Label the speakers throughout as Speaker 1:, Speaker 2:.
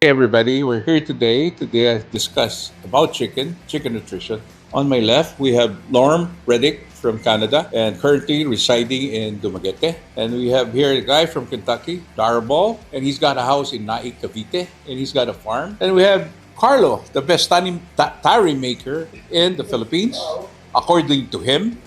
Speaker 1: Hey everybody, we're here today to discuss about chicken nutrition. On my left, we have Norm Reddick from Canada and currently residing in Dumaguete. And we have here a guy from Kentucky, Darabal, and he's got a house in Naik, Cavite, and he's got a farm. And we have Carlo, the best tari maker in the Philippines, according to him.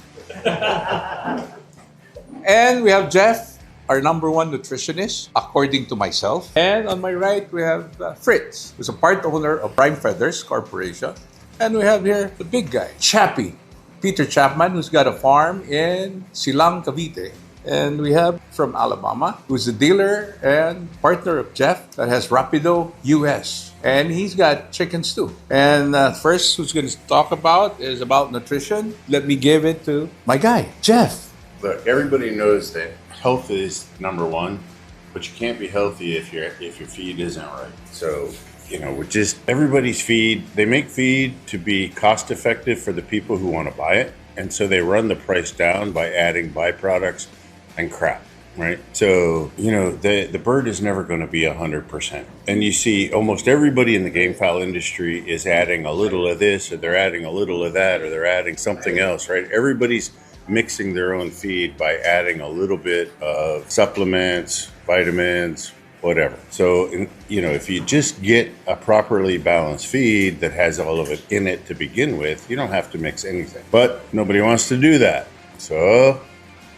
Speaker 1: And we have Jeff, our number one nutritionist, according to myself. And on my right, we have Fritz, who's a part owner of Prime Feathers Corporation. And we have here the big guy, Chappie, Peter Chapman, who's got a farm in Silang, Cavite. And we have from Alabama, who's a dealer and partner of Jeff that has Rapido US. And he's got chickens too. And first, who's going to talk about is about nutrition. Let me give it to my guy, Jeff.
Speaker 2: Look, everybody knows that health is number one, but you can't be healthy if your feed isn't right. So, with just everybody's feed, they make feed to be cost effective for the people who want to buy it. And so they run the price down by adding byproducts and crap, right? So, the bird is never going to be 100%. And you see almost everybody in the gamefowl industry is adding a little of this, or they're adding a little of that, or they're adding something else, right? Everybody's mixing their own feed by adding a little bit of supplements, vitamins, whatever. So, if you just get a properly balanced feed that has all of it in it to begin with, you don't have to mix anything. But nobody wants to do that. So,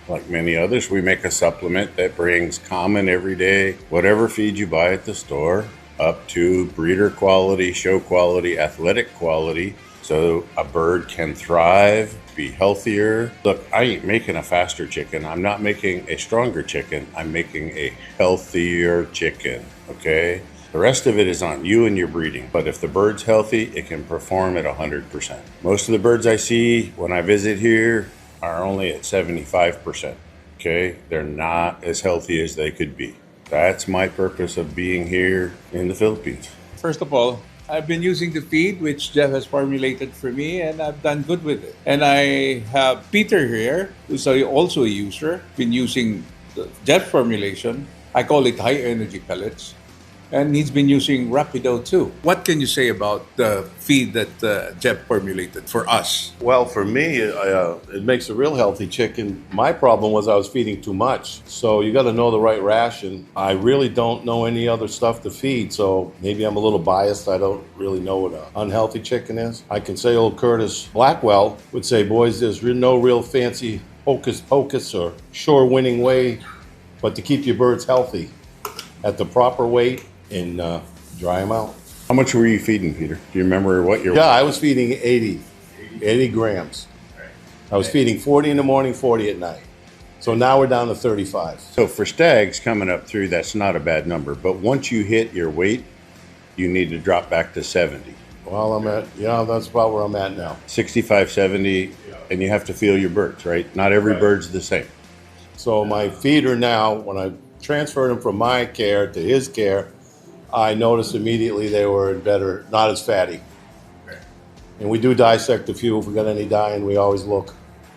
Speaker 2: like many others, we make a supplement that brings common everyday, whatever feed you buy at the store, up to breeder quality, show quality, athletic quality, so a bird can thrive, be healthier. Look, I ain't making a faster chicken. I'm not making a stronger chicken. I'm making a healthier chicken, okay? The rest of it is on you and your breeding. But if the bird's healthy, it can perform at 100%. Most of the birds I see when I visit here are only at 75%, okay? They're not as healthy as they could be. That's my purpose of being here in the Philippines.
Speaker 1: First of all, I've been using the feed which Jeff has formulated for me, and I've done good with it. And I have Peter here, who's also a user, been using the Jeff formulation. I call it high energy pellets. And he's been using Rapido too. What can you say about the feed that Jeff formulated for us?
Speaker 3: Well, for me, it makes a real healthy chicken. My problem was I was feeding too much. So you got to know the right ration. I really don't know any other stuff to feed, so maybe I'm a little biased. I don't really know what an unhealthy chicken is. I can say old Curtis Blackwell would say, boys, there's no real fancy hocus pocus or sure winning way, but to keep your birds healthy at the proper weight and dry them out.
Speaker 2: How much were you feeding, Peter? Do you remember what your...
Speaker 3: Yeah, I was feeding 80 grams. I was feeding 40 in the morning, 40 at night. So now we're down to 35.
Speaker 2: So for stags coming up through, that's not a bad number. But once you hit your weight, you need to drop back to 70.
Speaker 3: Well, that's about where I'm at now.
Speaker 2: 65, 70, and you have to feel your birds, right? Not every bird's the same.
Speaker 3: So my feeder now, when I transferred them from my care to his care, I noticed immediately they were better, not as fatty. And we do dissect a few. If we got any dying, we always look.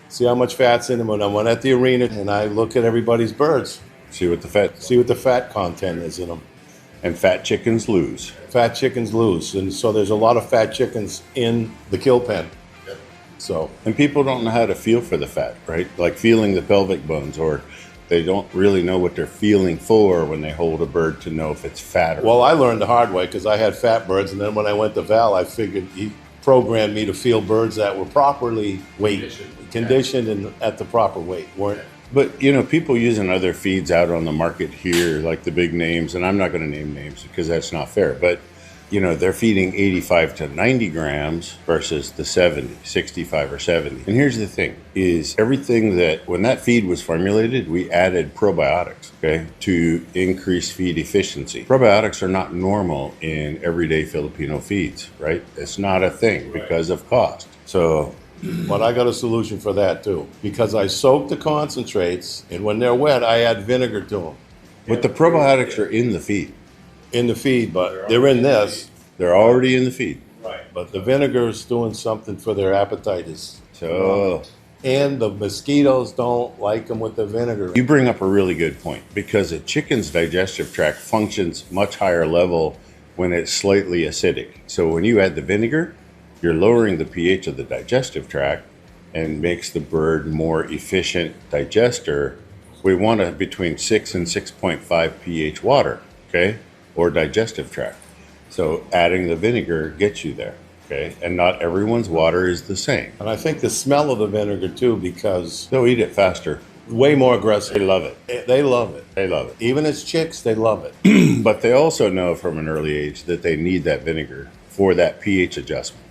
Speaker 3: See how much fat's in them. When I'm at the arena and I look at everybody's birds.
Speaker 2: See what the fat
Speaker 3: content is in them.
Speaker 2: And fat chickens lose.
Speaker 3: Fat chickens lose. And so there's a lot of fat chickens in the kill pen. So.
Speaker 2: And people don't know how to feel for the fat, right? Like feeling the pelvic bones, or they don't really know what they're feeling for when they hold a bird to know if it's fat or...
Speaker 3: Well, I learned the hard way because I had fat birds, and then when I went to Val, I figured he programmed me to feel birds that were properly conditioned and at the proper weight.
Speaker 2: But, people using other feeds out on the market here, like the big names, and I'm not going to name names because that's not fair, but they're feeding 85 to 90 grams versus the 70, 65 or 70. And here's the thing, is everything that, when that feed was formulated, we added probiotics, okay, to increase feed efficiency. Probiotics are not normal in everyday Filipino feeds, right? It's not a thing because of cost. So,
Speaker 3: but I got a solution for that too, because I soak the concentrates, and when they're wet, I add vinegar to them.
Speaker 2: But the probiotics are in the feed.
Speaker 3: In the feed, but they're in this.
Speaker 2: They're already in the feed.
Speaker 3: Right. But the vinegar is doing something for their appetites.
Speaker 2: So,
Speaker 3: and the mosquitoes don't like them with the vinegar.
Speaker 2: You bring up a really good point, because a chicken's digestive tract functions much higher level when it's slightly acidic. So when you add the vinegar, you're lowering the pH of the digestive tract and makes the bird more efficient digester. We want a between 6 and 6.5 pH water, okay, or digestive tract. So adding the vinegar gets you there, okay? And not everyone's water is the same.
Speaker 3: And I think the smell of the vinegar too, because
Speaker 2: They'll eat it faster.
Speaker 3: way more aggressive.
Speaker 2: They love it.
Speaker 3: They love it.
Speaker 2: They love it.
Speaker 3: Even as chicks, they love it.
Speaker 2: But they also know from an early age that they need that vinegar for that pH adjustment.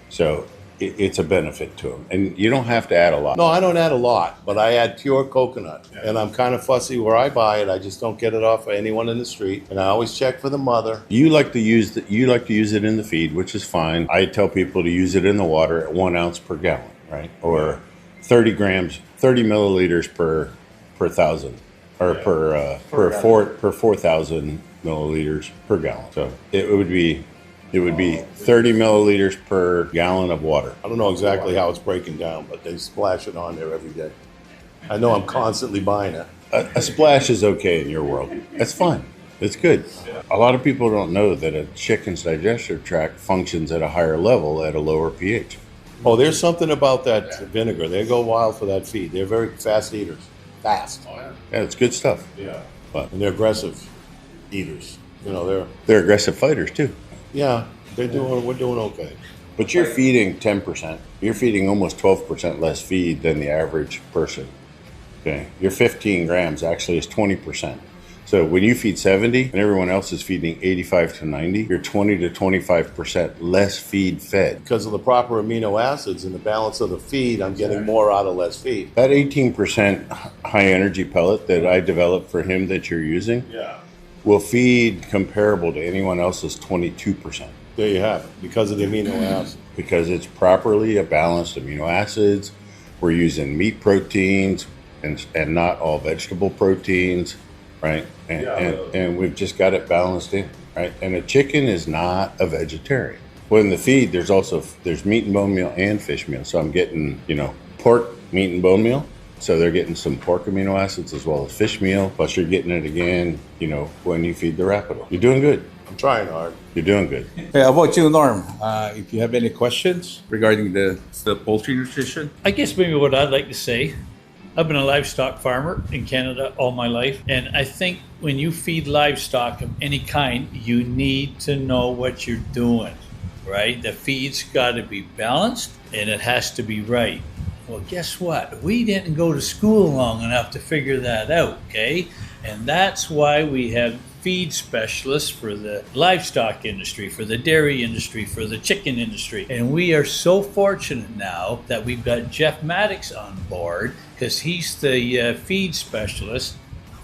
Speaker 2: So it's a benefit to them. And you don't have to add a lot.
Speaker 3: No, I don't add a lot, but I add pure coconut. And I'm kind of fussy where I buy it. I just don't get it off of anyone in the street. And I always check for the mother.
Speaker 2: You like to use it in the feed, which is fine. I tell people to use it in the water at 1 ounce per gallon, right? Or 30 milliliters per thousand, or per 4,000 milliliters per gallon. So it would be 30 milliliters per gallon of water.
Speaker 3: I don't know exactly how it's breaking down, but they splash it on there every day. I know I'm constantly buying it.
Speaker 2: A splash is okay in your world. That's fine. It's good. A lot of people don't know that a chicken's digestive tract functions at a higher level at a lower pH.
Speaker 3: Oh, there's something about that vinegar. They go wild for that feed. They're very fast eaters. Fast.
Speaker 2: Yeah, it's good stuff.
Speaker 3: Yeah. And they're aggressive eaters. You know,
Speaker 2: They're aggressive fighters too.
Speaker 3: yeah, we're doing okay.
Speaker 2: But you're feeding 10%. You're feeding almost 12% less feed than the average person. Okay, your 15 grams actually is 20%. So when you feed 70 and everyone else is feeding 85 to 90, you're 20 to 25% less feed fed.
Speaker 3: Because of the proper amino acids and the balance of the feed, I'm getting more out of less feed.
Speaker 2: That 18% high energy pellet that I developed for him that you're using will feed comparable to anyone else's 22%.
Speaker 3: There you have it, because of the amino acids.
Speaker 2: Because it's properly a balanced amino acids. We're using meat proteins and not all vegetable proteins, right? And we've just got it balanced in, right? And a chicken is not a vegetarian. Well, in the feed, there's meat and bone meal and fish meal. So I'm getting, pork, meat and bone meal. So they're getting some pork amino acids as well as fish meal. Plus you're getting it again, when you feed the Rapido. You're doing good.
Speaker 3: I'm trying hard.
Speaker 2: You're doing good.
Speaker 1: Hey, how about you, Norm? If you have any questions regarding the poultry nutrition?
Speaker 4: I guess maybe what I'd like to say, I've been a livestock farmer in Canada all my life, and I think when you feed livestock of any kind, you need to know what you're doing, right? The feed's got to be balanced, and it has to be right. Well, guess what? We didn't go to school long enough to figure that out, okay? And that's why we have feed specialists for the livestock industry, for the dairy industry, for the chicken industry. And we are so fortunate now that we've got Jeff Mattocks on board, because he's the feed specialist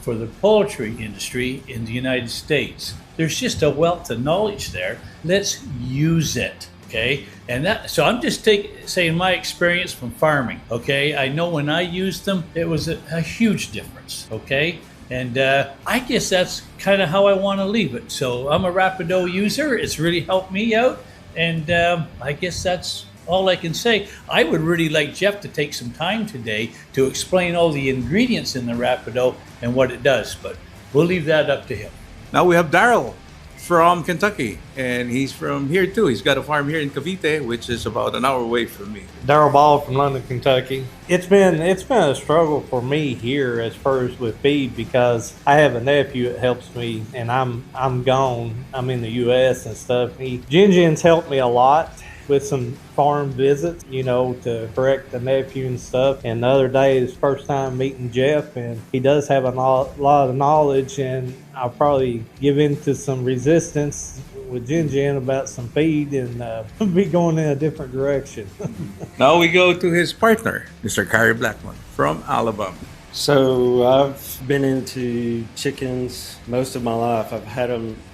Speaker 4: for the poultry industry in the United States. There's just a wealth of knowledge there. Let's use it. Okay, so I'm just saying my experience from farming. Okay, I know when I used them, it was a huge difference. Okay, and I guess that's kind of how I want to leave it. So I'm a Rapido user. It's really helped me out, and I guess that's all I can say. I would really like Jeff to take some time today to explain all the ingredients in the Rapido and what it does, but we'll leave that up to him.
Speaker 1: Now we have Daryl from Kentucky, and he's from here too. He's got a farm here in Cavite, which is about an hour away from me.
Speaker 5: Daryl Ball from London, Kentucky. It's been a struggle for me here as far as with feed, because I have a nephew that helps me, and I'm gone. I'm in the US and stuff. Jin's helped me a lot with some farm visits, to correct the nephew and stuff. And the other day is first time meeting Jeff, and he does have a lot of knowledge, and I'll probably give in to some resistance with Jin about some feed, and be going in a different direction.
Speaker 1: Now we go to his partner, Mr. Carey Blackmon from Alabama.
Speaker 6: So I've been into chickens most of my life.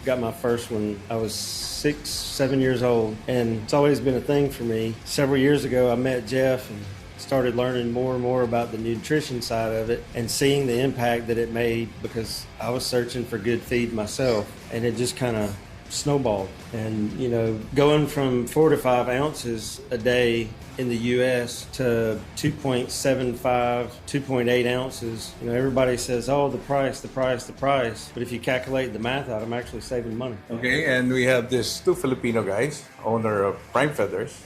Speaker 6: Got my first one. I was 6-7 years old, and it's always been a thing for me. Several years ago, I met Jeff and started learning more and more about the nutrition side of it and seeing the impact that it made, because I was searching for good feed myself, and it just kind of snowballed. And, you know, going from 4 to 5 ounces a day in the U.S. to 2.75, 2.8 ounces, you know, everybody says, oh, the price. But if you calculate the math out, I'm actually saving money.
Speaker 1: Okay, and we have these two Filipino guys, owner of Prime Feathers.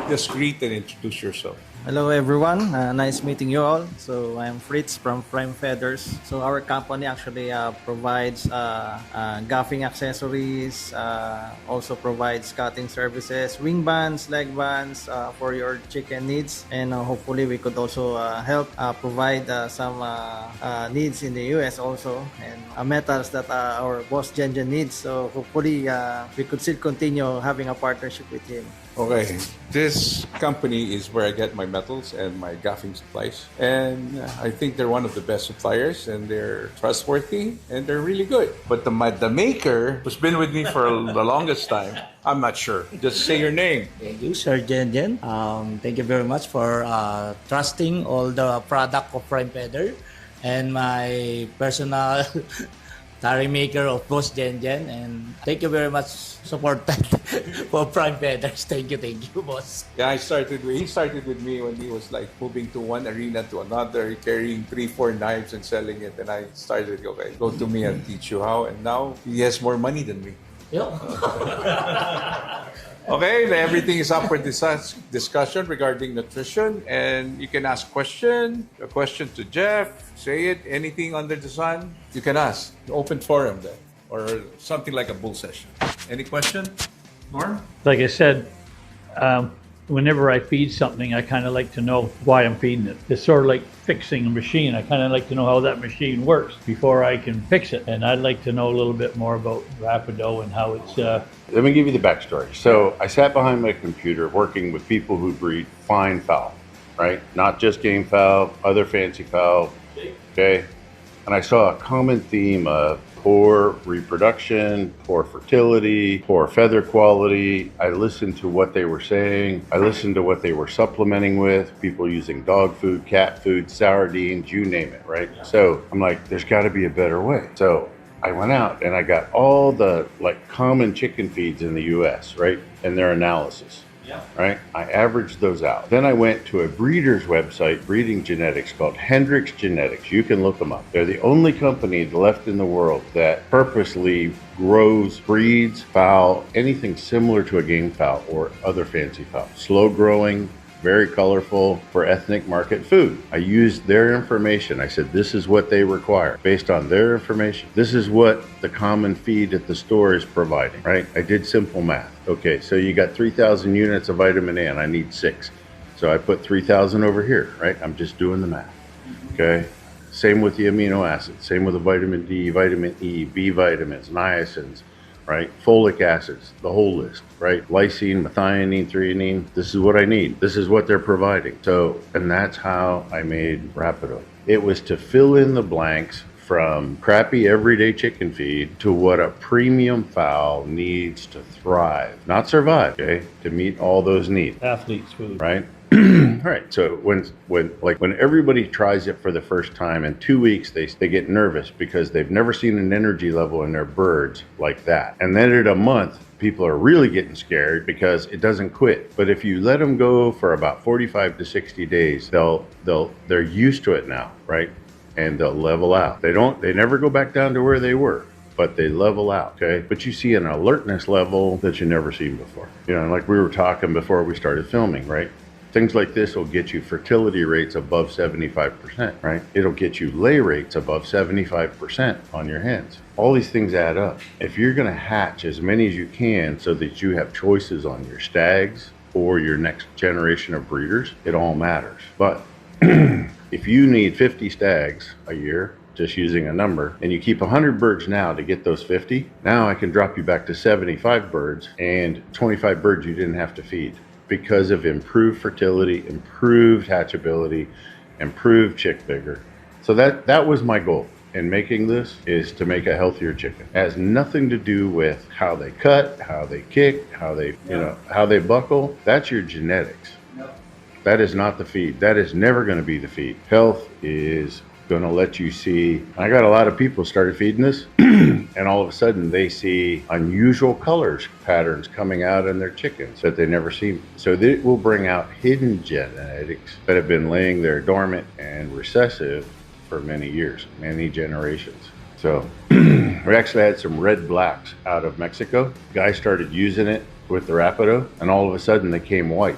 Speaker 1: Just greet and introduce yourself.
Speaker 7: Hello everyone, nice meeting you all. So I'm Fritz from Prime Feathers. So our company actually provides gaffing accessories, also provides cutting services, wing bands, leg bands for your chicken needs, and hopefully we could also help provide some needs in the US also, and metals that our boss Jenjen needs. So hopefully we could still continue having a partnership with him.
Speaker 1: Okay, this company is where I get my metals and my gaffing supplies. And I think they're one of the best suppliers, and they're trustworthy, and they're really good. But the maker, who's been with me for the longest time, I'm not sure. Just say your name.
Speaker 8: Thank you, Sir Jenjen. Thank you very much for trusting all the product of Prime Feather, and my personal tari maker of Boss Jenjen, and thank you very much support for Prime Feathers. Thank you, boss.
Speaker 1: Yeah, he started with me when he was like moving to one arena to another, carrying 3-4 knives and selling it. And I started, okay, go to me and teach you how. And now he has more money than me.
Speaker 8: Yeah.
Speaker 1: Okay, everything is up for discussion regarding nutrition, and you can ask a question to Jeff, say it, anything under the sun, you can ask. Open forum then, or something like a bull session. Any question, Norm?
Speaker 4: Like I said, whenever I feed something, I kind of like to know why I'm feeding it. It's sort of like fixing a machine. I kind of like to know how that machine works before I can fix it. And I'd like to know a little bit more about Rapido and how it's...
Speaker 2: Let me give you the backstory. So I sat behind my computer working with people who breed fine fowl, right? Not just game fowl, other fancy fowl, okay? And I saw a common theme of poor reproduction, poor fertility, poor feather quality. I listened to what they were saying. I listened to what they were supplementing with, people using dog food, cat food, sardines, you name it, right? So I'm like, there's got to be a better way. So I went out and I got all the like common chicken feeds in the US, right? And their analysis. Right? I averaged those out. Then I went to a breeder's website, breeding genetics, called Hendrix Genetics. You can look them up. They're the only company left in the world that purposely grows, breeds fowl, anything similar to a game fowl or other fancy fowl. Slow growing, very colorful, for ethnic market food. I used their information. I said, this is what they require. Based on their information, this is what the common feed at the store is providing, right? I did simple math. Okay, so you got 3,000 units of vitamin A and I need 6. So I put 3,000 over here, right? I'm just doing the math, okay? Same with the amino acids, same with the vitamin D, vitamin E, B vitamins, niacins, right? Folic acids, the whole list, right? Lysine, methionine, threonine. This is what I need. This is what they're providing. So, and that's how I made Rapido. It was to fill in the blanks from crappy everyday chicken feed to what a premium fowl needs to thrive, not survive, okay? To meet all those needs.
Speaker 4: Athlete's food.
Speaker 2: Right? Right. So when everybody tries it for the first time, in 2 weeks they get nervous because they've never seen an energy level in their birds like that. And then at a month, people are really getting scared because it doesn't quit. But if you let them go for about 45 to 60 days, they're used to it now, right? And they'll level out. They never go back down to where they were, but they level out, okay? But you see an alertness level that you never seen before. You know, like we were talking before we started filming, right? Things like this will get you fertility rates above 75%, right? It'll get you lay rates above 75% on your hens. All these things add up. If you're gonna hatch as many as you can so that you have choices on your stags or your next generation of breeders, it all matters. But if you need 50 stags a year, just using a number, and you keep 100 birds now to get those 50, now I can drop you back to 75 birds and 25 birds you didn't have to feed, because of improved fertility, improved hatchability, improved chick vigor. So that was my goal in making this, is to make a healthier chicken. It has nothing to do with how they cut, how they kick, how they, how they buckle. That's your genetics. That is not the feed. That is never gonna be the feed. Health is gonna let you see. I got a lot of people started feeding this and all of a sudden they see unusual colors patterns coming out in their chickens that they never see. So it will bring out hidden genetics that have been laying there dormant and recessive for many years, many generations. So we actually had some red blacks out of Mexico. Guy started using it with the Rapido, and all of a sudden they came white,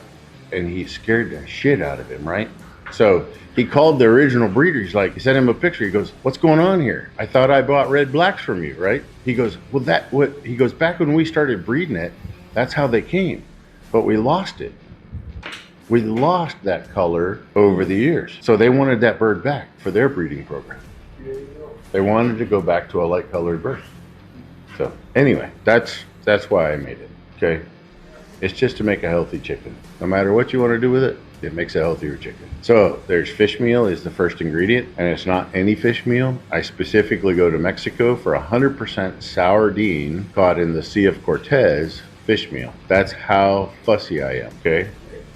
Speaker 2: and he scared the shit out of him, right? So he called the original breeder. He's like, he sent him a picture. He goes, "What's going on here? I thought I bought red blacks from you, right?" He goes, "Well, he goes, back when we started breeding it, that's how they came, but we lost it. We lost that color over the years." So they wanted that bird back for their breeding program. They wanted to go back to a light colored bird. So anyway, that's why I made it. Okay, it's just to make a healthy chicken. No matter what you want to do with it, it makes a healthier chicken. So there's fish meal is the first ingredient, and it's not any fish meal. I specifically go to Mexico for 100% sardine caught in the Sea of Cortez fish meal. That's how fussy I am. Okay,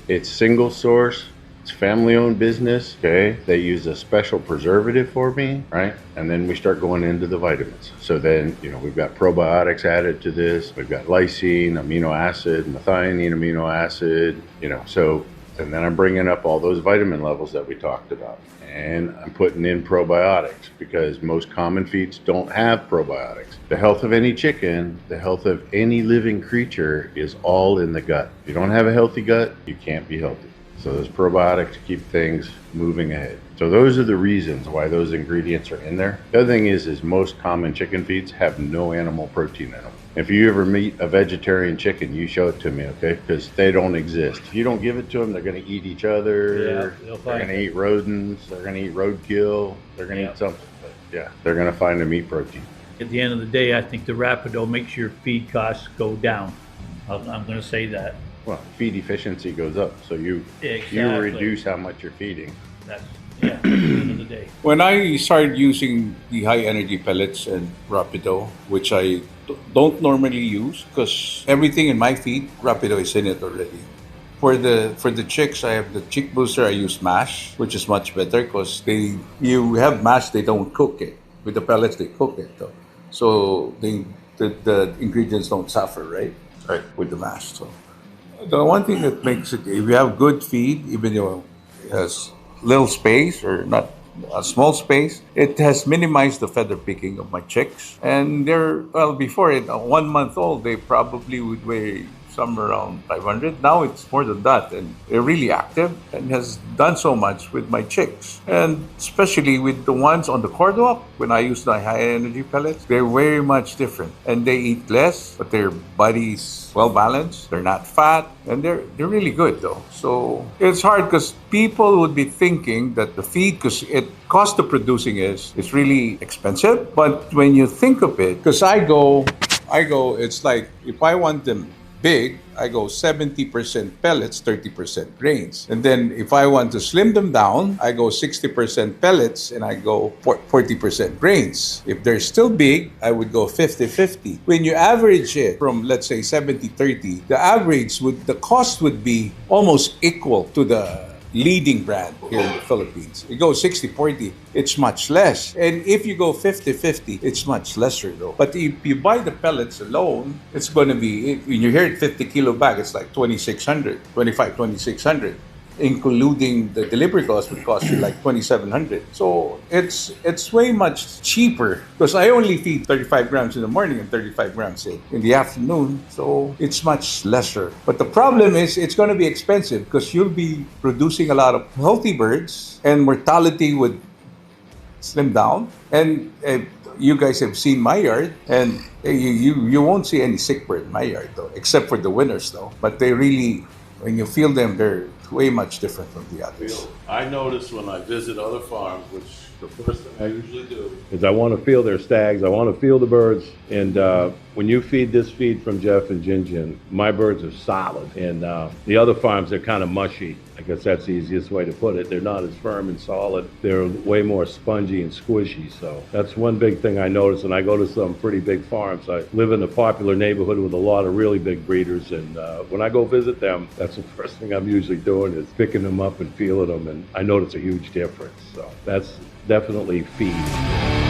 Speaker 2: it's single source. It's family-owned business, okay? They use a special preservative for me, right? And then we start going into the vitamins. So then, we've got probiotics added to this. We've got lysine, amino acid, methionine amino acid, so, and then I'm bringing up all those vitamin levels that we talked about. And I'm putting in probiotics because most common feeds don't have probiotics. The health of any chicken, the health of any living creature is all in the gut. If you don't have a healthy gut, you can't be healthy. So there's probiotics to keep things moving ahead. So those are the reasons why those ingredients are in there. The other thing is most common chicken feeds have no animal protein in them. If you ever meet a vegetarian chicken, you show it to me, okay? Because they don't exist. If you don't give it to them, they're going to eat each other.
Speaker 4: Yeah,
Speaker 2: they're going to eat rodents. They're going to eat roadkill. They're going to eat something. But yeah, they're going to find a meat protein.
Speaker 4: At the end of the day, I think the Rapido makes your feed costs go down. I'm going to say that.
Speaker 2: Well, feed efficiency goes up, so you reduce how much you're feeding.
Speaker 4: That's, at the end of the day.
Speaker 1: When I started using the high energy pellets and Rapido, which I don't normally use because everything in my feed, Rapido is in it already. For the chicks, I have the chick booster. I use mash, which is much better because you have mash, they don't cook it. With the pellets, they cook it though. So the ingredients don't suffer, right? Right. With the mash. So the one thing that makes it, if you have good feed, even though it has little space or not a small space, it has minimized the feather picking of my chicks. And before it, 1 month old, they probably would weigh somewhere around 500. Now it's more than that, and they're really active and has done so much with my chicks. And especially with the ones on the cord walk, when I use the high energy pellets, they're very much different. And they eat less, but their body's well balanced. They're not fat, and they're really good though. So it's hard because people would be thinking that the feed, because cost of producing it's really expensive. But when you think of it, because I go, it's like if I want them big, I go 70% pellets, 30% grains. And then if I want to slim them down, I go 60% pellets and I go 40% grains. If they're still big, I would go 50-50. When you average it from, let's say, 70-30, the cost would be almost equal to the leading brand here in the Philippines. You go 60-40, it's much less. And if you go 50-50, it's much lesser though. But if you buy the pellets alone, it's going to be, when you hear it 50 kilo bag, it's like 2,600. Including the delivery cost, would cost you like 2,700. So it's way much cheaper because I only feed 35 grams in the morning and 35 grams in the afternoon. So it's much lesser. But the problem is it's going to be expensive because you'll be producing a lot of healthy birds and mortality would slim down. And you guys have seen my yard, and you won't see any sick bird in my yard though, except for the winners though. But they really, when you feel them, they're way much different from the others.
Speaker 3: I notice when I visit other farms, which the first thing I usually do is I want to feel their stags, I want to feel the birds, and when you feed this feed from Jeff and Jinjin, my birds are solid, and the other farms, they're kind of mushy. I guess that's the easiest way to put it. They're not as firm and solid. They're way more spongy and squishy. So that's one big thing I notice. And I go to some pretty big farms. I live in a popular neighborhood with a lot of really big breeders. And when I go visit them, that's the first thing I'm usually doing is picking them up and feeling them. And I notice a huge difference. So that's definitely feed.